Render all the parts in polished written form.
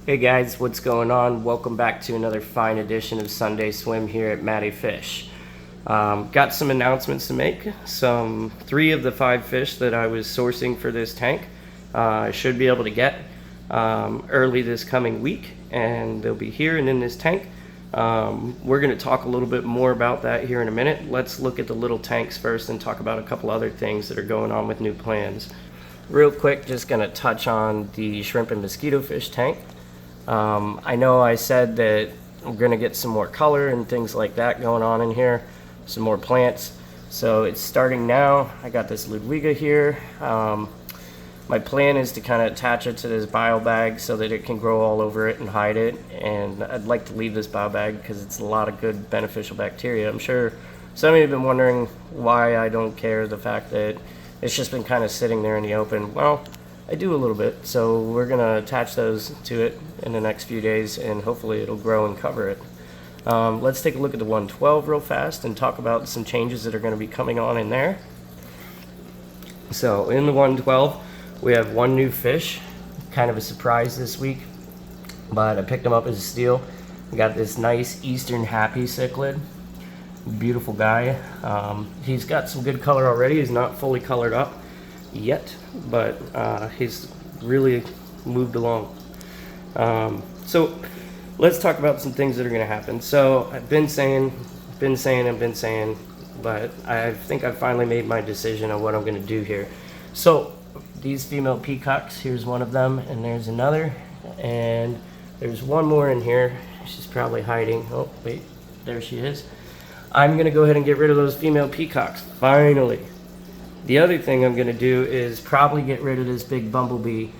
Hey guys, what's going on? Welcome back to another fine edition of Sunday Swim here at Matty Fish. Got some announcements to make. Three of the 5 fish that I was sourcing for this tank I should be able to get early this coming week, and they'll be here and in this tank. We're going to talk a little bit more about that here in a minute. Let's look at the little tanks first and talk about a couple other things that are going on with new plans. Real quick, just going to touch on the shrimp and mosquito fish tank. I know I said that we're going to get some more color and things like that going on in here, some more plants. So it's starting now. I got this Ludwiga here. My plan is to kind of attach it to this bio bag so that it can grow all over it and hide it. And I'd like to leave this bio bag because it's a lot of good beneficial bacteria. I'm sure some of you have been wondering why I don't care the fact that it's just been kind of sitting there in the open. Well, I do a little bit, so we're going to attach those to it in the next few days, and hopefully it'll grow and cover it. Let's take a look at the 112 real fast and talk about some changes that are going to be coming on in there. So in the 112, we have one new fish, kind of a surprise this week, but I picked him up as a steal. We got this nice Eastern Happy cichlid. Beautiful guy. He's got some good color already. He's not fully colored up yet, but he's really moved along. So let's talk about some things that are going to happen. So I've been saying, but I think I've finally made my decision on what I'm going to do here. So these female peacocks, here's one of them, and there's another, and there's one more in here. She's probably hiding. Oh wait, there she is. I'm going to go ahead and get rid of those female peacocks, finally. The other thing I'm going to do is probably get rid of this big bumblebee.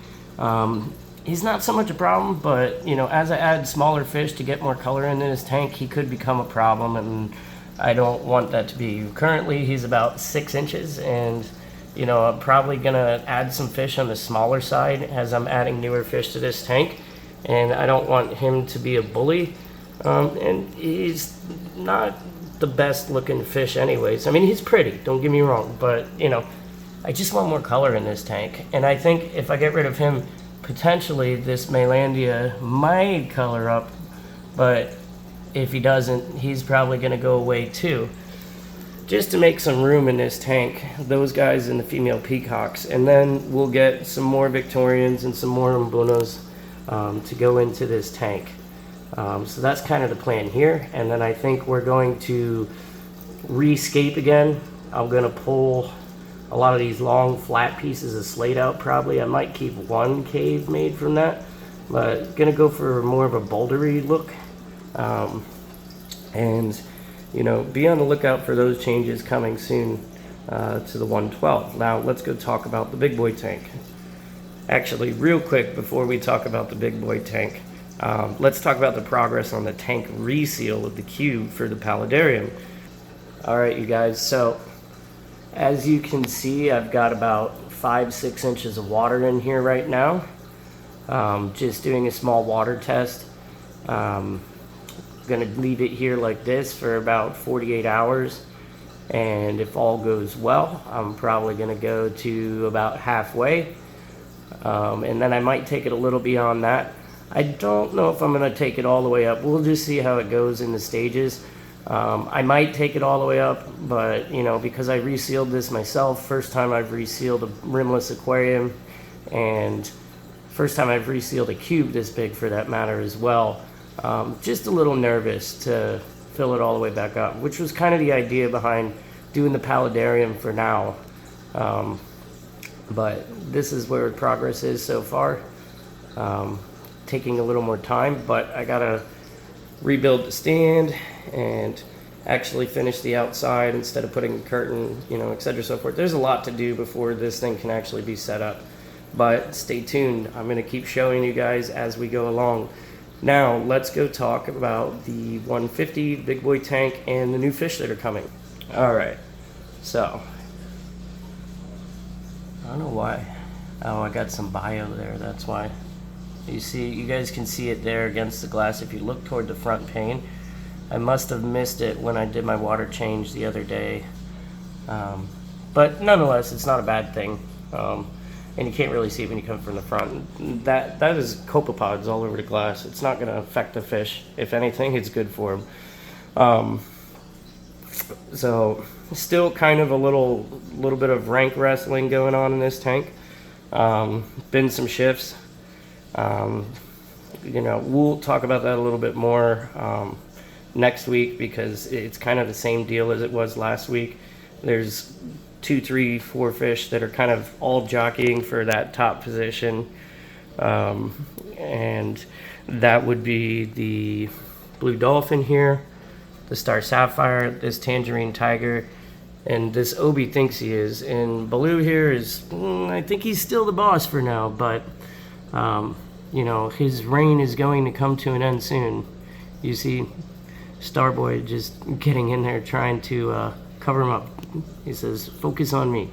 He's not so much a problem, but you know, as I add smaller fish to get more color into this tank, he could become a problem, and I don't want that to be. Currently, he's about 6 inches, and you know, I'm probably going to add some fish on the smaller side as I'm adding newer fish to this tank, and I don't want him to be a bully. And he's not the best looking fish anyways. I mean, he's pretty, don't get me wrong, but you know, I just want more color in this tank, and I think if I get rid of him, potentially this Maylandia might color up, but if he doesn't, he's probably going to go away too, just to make some room in this tank, those guys and the female peacocks, and then we'll get some more Victorians and some more Mbunas to go into this tank. So that's kind of the plan here, and then I think we're going to re-scape again. I'm going to pull a lot of these long flat pieces of slate out probably. I might keep one cave made from that, but going to go for more of a bouldery look. And you know, be on the lookout for those changes coming soon to the 112. Now let's go talk about the big boy tank. Actually, real quick before we talk about the big boy tank, let's talk about the progress on the tank reseal of the cube for the Paludarium. Alright you guys, so as you can see, I've got about 5-6 inches of water in here right now. Just doing a small water test. Gonna leave it here like this for about 48 hours, and if all goes well, I'm probably gonna go to about halfway, and then I might take it a little beyond that. I don't know if I'm going to take it all the way up. We'll just see how it goes in the stages. I might take it all the way up, but you know, because I resealed this myself, first time I've resealed a rimless aquarium, and first time I've resealed a cube this big for that matter as well. Just a little nervous to fill it all the way back up, which was kind of the idea behind doing the Paludarium for now. But this is where progress is so far. Taking a little more time, but I gotta rebuild the stand and actually finish the outside instead of putting a curtain, you know, etc. so forth. There's a lot to do before this thing can actually be set up, but stay tuned. I'm gonna keep showing you guys as we go along. Now let's go talk about the 150 big boy tank and the new fish that are coming. All right, so I don't know why. Oh, I got some bio there, that's why. You see, you guys can see it there against the glass if you look toward the front pane. I must have missed it when I did my water change the other day. But nonetheless, it's not a bad thing. and you can't really see it when you come from the front. That is copepods all over the glass. It's not going to affect the fish. If anything, it's good for them. So still kind of a little bit of rank wrestling going on in this tank. Been some shifts. You know, we'll talk about that a little bit more next week, because it's kind of the same deal as it was last week. There's 2, 3, 4 fish that are kind of all jockeying for that top position, and that would be the blue dolphin here, the star sapphire, this tangerine tiger, and this Obi thinks he is. And Baloo here is, I think he's still the boss for now, but you know, his reign is going to come to an end soon. You see Starboy just getting in there trying to cover him up. He says, focus on me.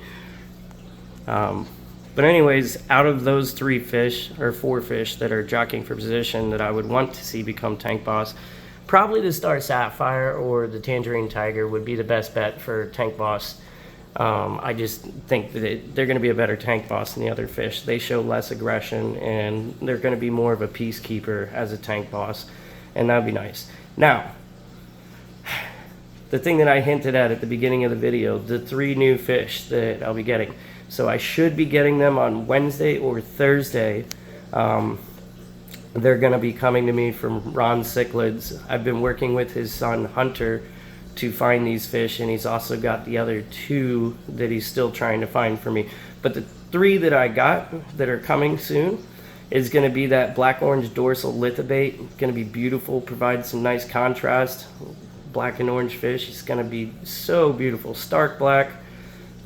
But anyways, out of those 3 fish, or 4 fish that are jockeying for position that I would want to see become tank boss, probably the star sapphire or the tangerine tiger would be the best bet for tank boss. I just think that they're going to be a better tank boss than the other fish. They show less aggression, and they're going to be more of a peacekeeper as a tank boss, and that would be nice. Now, the thing that I hinted at the beginning of the video, the 3 new fish that I'll be getting. So I should be getting them on Wednesday or Thursday. They're going to be coming to me from Ron Cichlids. I've been working with his son Hunter to find these fish, and he's also got the other 2 that he's still trying to find for me. But the 3 that I got that are coming soon is going to be that black orange dorsal lithobate. Going to be beautiful, provide some nice contrast. Black and orange fish. It's going to be so beautiful. Stark black,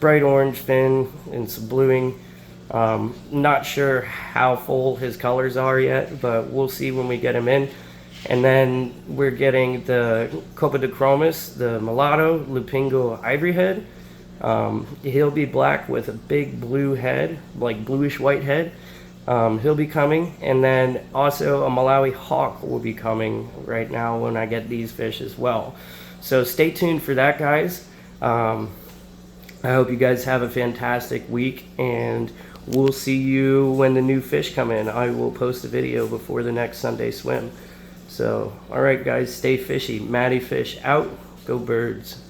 bright orange fin, and some bluing. Not sure how full his colors are yet, but we'll see when we get him in. And then we're getting the Copodicromis, the mulatto Lupingo ivory head. He'll be black with a big blue head, like bluish white head. He'll be coming. And then also a Malawi hawk will be coming right now when I get these fish as well. So stay tuned for that, guys. I hope you guys have a fantastic week, and we'll see you when the new fish come in. I will post a video before the next Sunday swim. So, alright guys, stay fishy. Matty Fish out. Go birds.